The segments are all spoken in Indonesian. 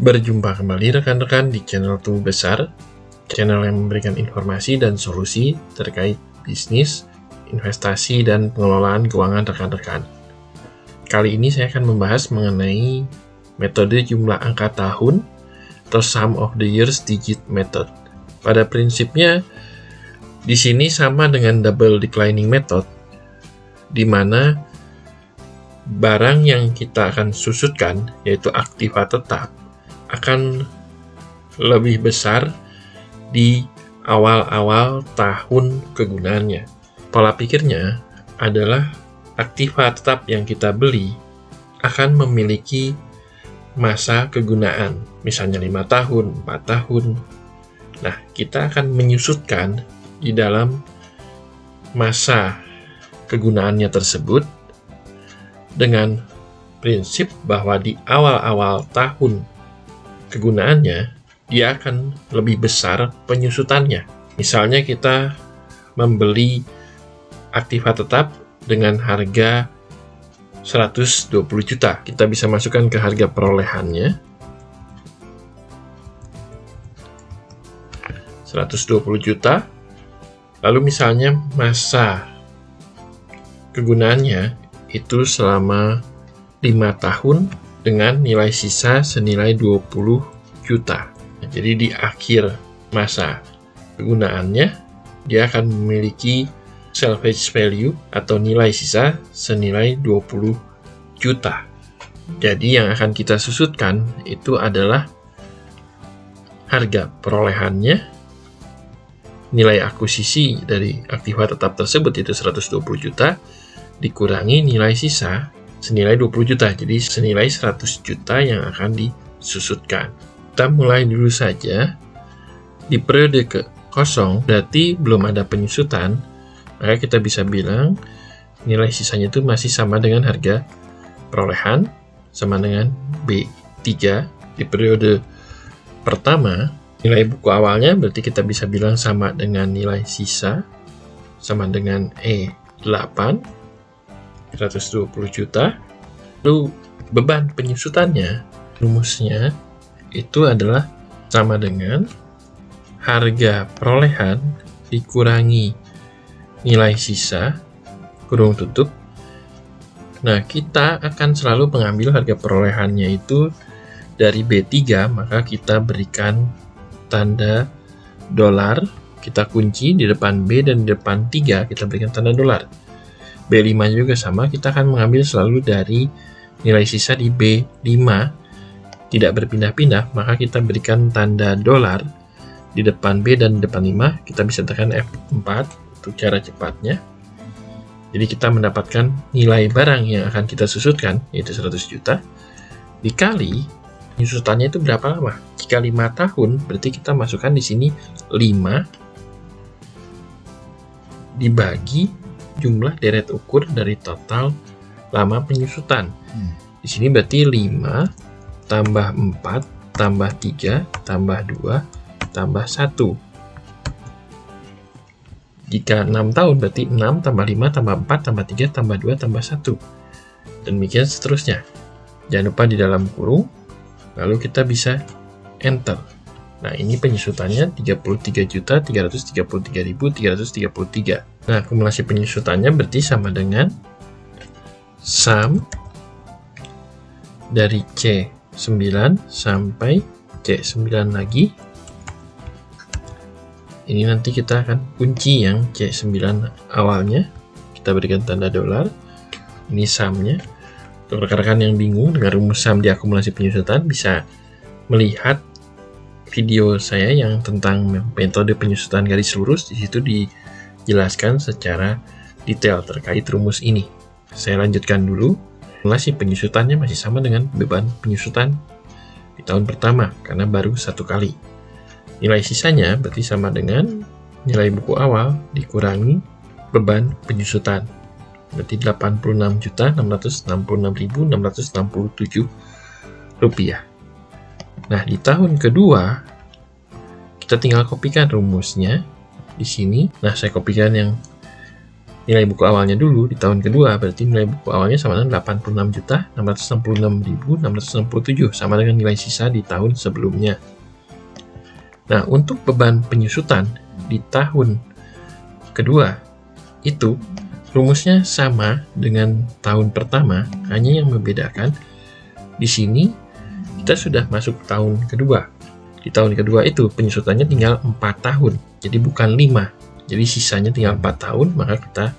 Berjumpa kembali rekan-rekan di channel Tumbuh Besar, channel yang memberikan informasi dan solusi terkait bisnis, investasi, dan pengelolaan keuangan rekan-rekan. Kali ini saya akan membahas mengenai metode jumlah angka tahun atau Sum of the Years Digit Method. Pada prinsipnya, di sini sama dengan double declining method, di mana barang yang kita akan susutkan, yaitu aktiva tetap, akan lebih besar di awal-awal tahun kegunaannya. Pola pikirnya adalah aktiva tetap yang kita beli akan memiliki masa kegunaan, misalnya 5 tahun, 4 tahun. Nah, kita akan menyusutkan di dalam masa kegunaannya tersebut dengan prinsip bahwa di awal-awal tahun kegunaannya, dia akan lebih besar penyusutannya. Misalnya kita membeli aktiva tetap dengan harga 120 juta. Kita bisa masukkan ke harga perolehannya. 120 juta. Lalu misalnya masa kegunaannya itu selama 5 tahun dengan nilai sisa senilai 20 juta. Jadi di akhir masa kegunaannya, dia akan memiliki salvage value atau nilai sisa senilai 20 juta. Jadi yang akan kita susutkan itu adalah harga perolehannya, nilai akuisisi dari aktiva tetap tersebut itu 120 juta, dikurangi nilai sisa senilai 20 juta. Jadi senilai 100 juta yang akan disusutkan. Kita mulai dulu saja. Di periode ke kosong, berarti belum ada penyusutan, maka kita bisa bilang nilai sisanya itu masih sama dengan harga perolehan, sama dengan B3. Di periode pertama, nilai buku awalnya berarti kita bisa bilang sama dengan nilai sisa, sama dengan E8, 120 juta. Lalu beban penyusutannya, rumusnya itu adalah sama dengan harga perolehan dikurangi nilai sisa, kurung tutup. Nah, kita akan selalu mengambil harga perolehannya itu dari B3, maka kita berikan tanda dolar, kita kunci di depan B dan di depan 3, kita berikan tanda dolar. B5 juga sama, kita akan mengambil selalu dari nilai sisa di B5, tidak berpindah-pindah, maka kita berikan tanda dolar di depan B dan di depan 5, kita bisa tekan F4 untuk cara cepatnya. Jadi kita mendapatkan nilai barang yang akan kita susutkan, yaitu 100 juta, dikali penyusutannya itu berapa lama. Jika 5 tahun, berarti kita masukkan di sini 5 dibagi jumlah deret ukur dari total lama penyusutan. Di sini berarti 5 tambah 4 tambah 3 tambah 2 tambah 1. Jika 6 tahun berarti 6 tambah 5 tambah 4 tambah 3 tambah 2 tambah 1. Dan demikian seterusnya. Jangan lupa di dalam kurung, lalu kita bisa enter. Nah, ini penyusutannya 33.333.333. Nah, akumulasi penyusutannya berarti sama dengan sum dari C9 sampai C9 lagi. Ini nanti kita akan kunci yang C9 awalnya. Kita berikan tanda dolar. Ini sumnya. Untuk rekan-rekan yang bingung dengan rumus sum di akumulasi penyusutan, bisa melihat video saya yang tentang metode penyusutan garis lurus. Di situ dijelaskan secara detail terkait rumus ini. Saya lanjutkan dulu. Akumulasi penyusutannya masih sama dengan beban penyusutan di tahun pertama, karena baru 1 kali. Nilai sisanya berarti sama dengan nilai buku awal dikurangi beban penyusutan. Berarti 86.666.667 rupiah. Nah, di tahun kedua, kita tinggal kopikan rumusnya di sini. Nah, saya kopikan yang nilai buku awalnya dulu di tahun kedua, berarti nilai buku awalnya sama dengan 86.666.667, sama dengan nilai sisa di tahun sebelumnya. Nah, untuk beban penyusutan di tahun kedua itu rumusnya sama dengan tahun pertama, hanya yang membedakan di sini kita sudah masuk tahun kedua. Di tahun kedua itu penyusutannya tinggal 4 tahun, jadi bukan 5. Jadi sisanya tinggal 4 tahun, maka kita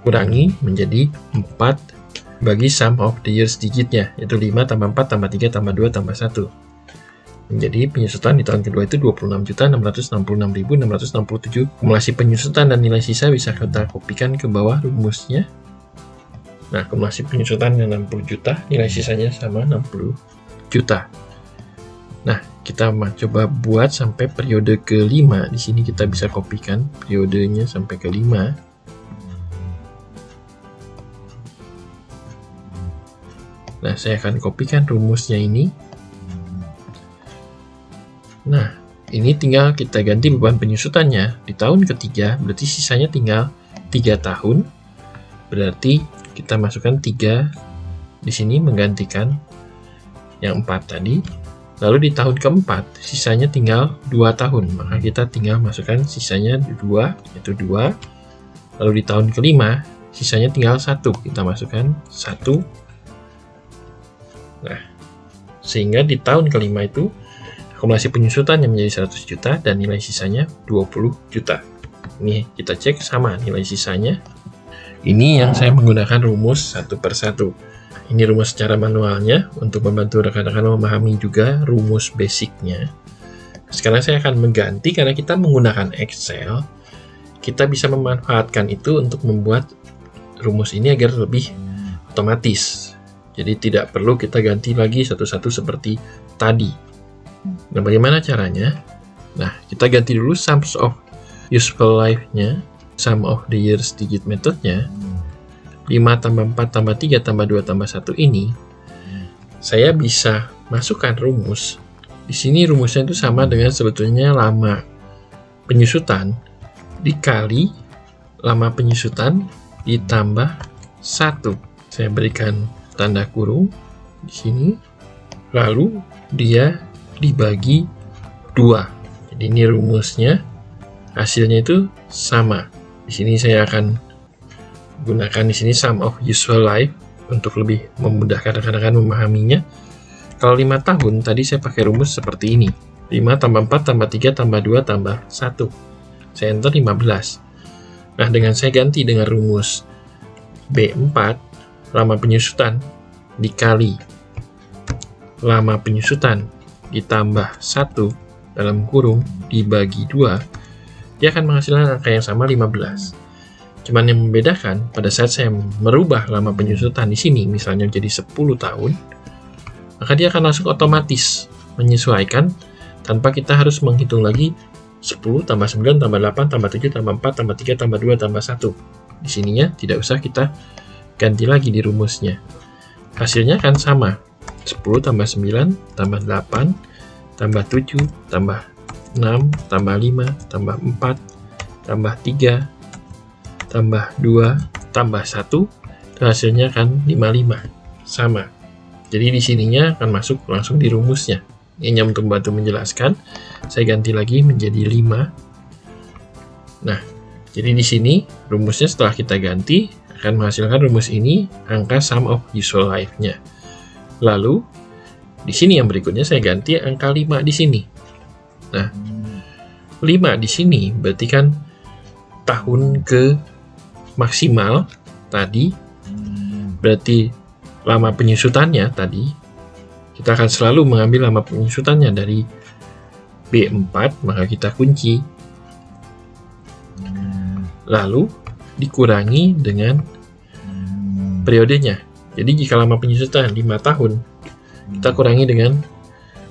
kurangi menjadi 4 bagi sum of the years digitnya, yaitu 5 tambah 4 tambah 3 tambah 2 tambah 1. Menjadi penyusutan di tahun kedua itu 26.666.667. Akumulasi penyusutan dan nilai sisa bisa kita kopikan ke bawah rumusnya. Nah, akumulasi penyusutan 60 juta, nilai sisanya sama 60 juta. Nah, kita coba buat sampai periode ke-5. Di sini kita bisa kopikan periodenya sampai ke-5. Nah, saya akan kopikan rumusnya ini. Nah, ini tinggal kita ganti beban penyusutannya. Di tahun ketiga, berarti sisanya tinggal 3 tahun. Berarti kita masukkan 3 di sini menggantikan yang 4 tadi. Lalu di tahun keempat, sisanya tinggal 2 tahun. Maka kita tinggal masukkan sisanya 2, yaitu 2. Lalu di tahun kelima, sisanya tinggal 1. Kita masukkan 1. Nah, sehingga di tahun kelima itu, akumulasi penyusutannya menjadi 100 juta dan nilai sisanya 20 juta. Ini kita cek sama nilai sisanya. Ini yang saya menggunakan rumus satu per satu. Ini rumus secara manualnya untuk membantu rekan-rekan memahami juga rumus basicnya. Sekarang saya akan mengganti karena kita menggunakan Excel. Kita bisa memanfaatkan itu untuk membuat rumus ini agar lebih otomatis. Jadi tidak perlu kita ganti lagi satu-satu seperti tadi. Nah, bagaimana caranya? Nah, kita ganti dulu sums of useful life-nya, sum of the years digit methodnya. 5 tambah 4 tambah 3 tambah 2 tambah 1 ini, saya bisa masukkan rumus. Di sini rumusnya itu sama dengan sebetulnya lama penyusutan dikali lama penyusutan ditambah 1. Saya berikan tanda kurung di sini. Lalu dia dibagi 2. Jadi ini rumusnya, hasilnya itu sama. Di sini saya akan gunakan di sini sum of useful life untuk lebih memudahkan rekan-rekan memahaminya. Kalau 5 tahun tadi saya pakai rumus seperti ini. 5 tambah 4 tambah 3 tambah 2 tambah 1. Saya enter 15. Nah, dengan saya ganti dengan rumus B4, lama penyusutan dikali lama penyusutan ditambah 1 dalam kurung dibagi 2, dia akan menghasilkan angka yang sama 15. Cuman yang membedakan pada saat saya merubah lama penyusutan di sini, misalnya jadi 10 tahun, maka dia akan langsung otomatis menyesuaikan tanpa kita harus menghitung lagi 10 tambah 9 tambah 8 tambah 7 tambah 4 tambah 3 tambah 2 tambah 1. Di sininya tidak usah kita ganti lagi di rumusnya. Hasilnya akan sama. 10 tambah 9 tambah 8 tambah 7 tambah 6 tambah 5 tambah 4 tambah 3 tambah 2 tambah 1, hasilnya akan 55. Sama. Jadi di sininya akan masuk langsung di rumusnya. Ini untuk membantu menjelaskan, saya ganti lagi menjadi 5. Nah, jadi di sini rumusnya setelah kita ganti akan menghasilkan rumus ini angka sum of useful life-nya. Lalu di sini yang berikutnya saya ganti angka 5 di sini. Nah, 5 di sini berarti kan tahun ke maksimal tadi, berarti lama penyusutannya tadi, kita akan selalu mengambil lama penyusutannya dari B4, maka kita kunci. Lalu dikurangi dengan periodenya. Jadi jika lama penyusutan 5 tahun, kita kurangi dengan,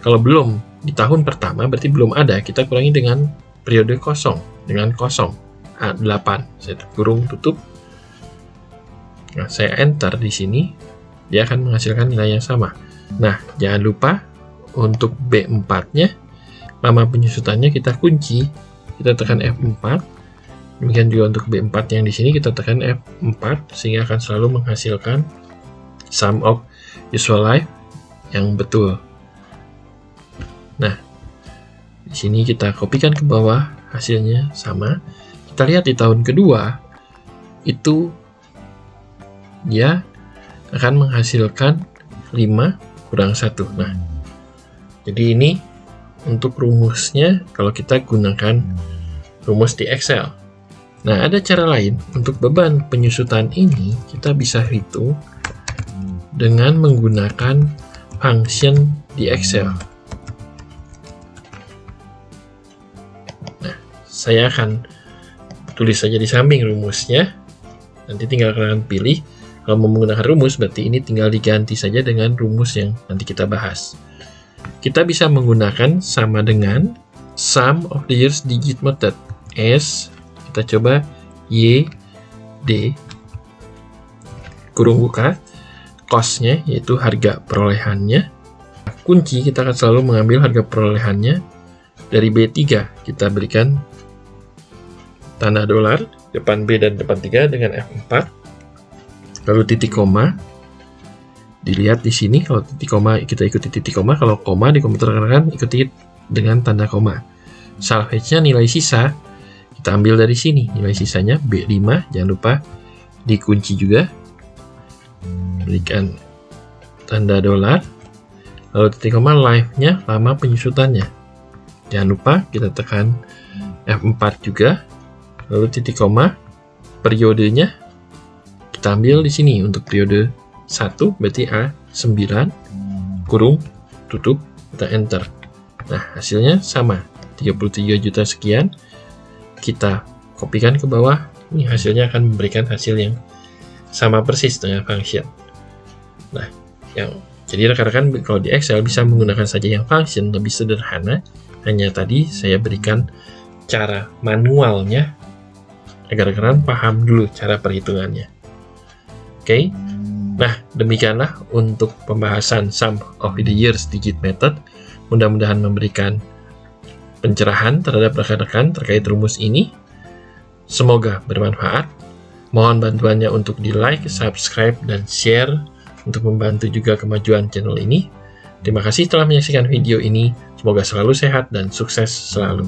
kalau belum di tahun pertama berarti belum ada, kita kurangi dengan periode kosong, dengan kosong. 8, saya kurung tutup. Nah, saya enter di sini, dia akan menghasilkan nilai yang sama. Nah, jangan lupa untuk B4-nya, lama penyusutannya kita kunci, kita tekan F4, Demikian juga untuk B4 yang di sini kita tekan F4 sehingga akan selalu menghasilkan sum of useful life yang betul. Nah, di sini kita kopikan ke bawah, hasilnya sama. Kita lihat di tahun kedua itu dia akan menghasilkan 5 kurang 1. Nah, jadi ini untuk rumusnya kalau kita gunakan rumus di Excel. Nah, ada cara lain untuk beban penyusutan ini kita bisa hitung dengan menggunakan function di Excel. Nah, saya akan tulis saja di samping rumusnya. Nanti tinggal kalian pilih. Kalau mau menggunakan rumus, berarti ini tinggal diganti saja dengan rumus yang nanti kita bahas. Kita bisa menggunakan sama dengan sum of the years digit method. S, kita coba Y, D, kurung buka, cost-nya, yaitu harga perolehannya. Kunci, kita akan selalu mengambil harga perolehannya dari B3. Kita berikan tanda dolar, depan B dan depan 3 dengan F4. Lalu titik koma. Dilihat di sini, kalau titik koma kita ikuti titik koma, kalau koma di komputer rekan ikuti dengan tanda koma. Salvage-nya nilai sisa, kita ambil dari sini. Nilai sisanya B5, jangan lupa dikunci juga. Berikan tanda dolar. Lalu titik koma, life-nya, lama penyusutannya. Jangan lupa kita tekan F4 juga. Lalu titik koma, periodenya kita ambil di sini untuk periode 1, berarti A9, kurung, tutup, kita enter. Nah, hasilnya sama, 33 juta sekian. Kita kopikan ke bawah, ini hasilnya akan memberikan hasil yang sama persis dengan function. Nah, jadi rekan-rekan kalau di Excel bisa menggunakan saja yang function, lebih sederhana. Hanya tadi saya berikan cara manualnya, agar rekan-rekan paham dulu cara perhitungannya. Oke. Nah, demikianlah untuk pembahasan sum of the years digit method. Mudah-mudahan memberikan pencerahan terhadap rekan-rekan terkait rumus ini. Semoga bermanfaat. Mohon bantuannya untuk di like, subscribe, dan share untuk membantu juga kemajuan channel ini. Terima kasih telah menyaksikan video ini. Semoga selalu sehat dan sukses selalu.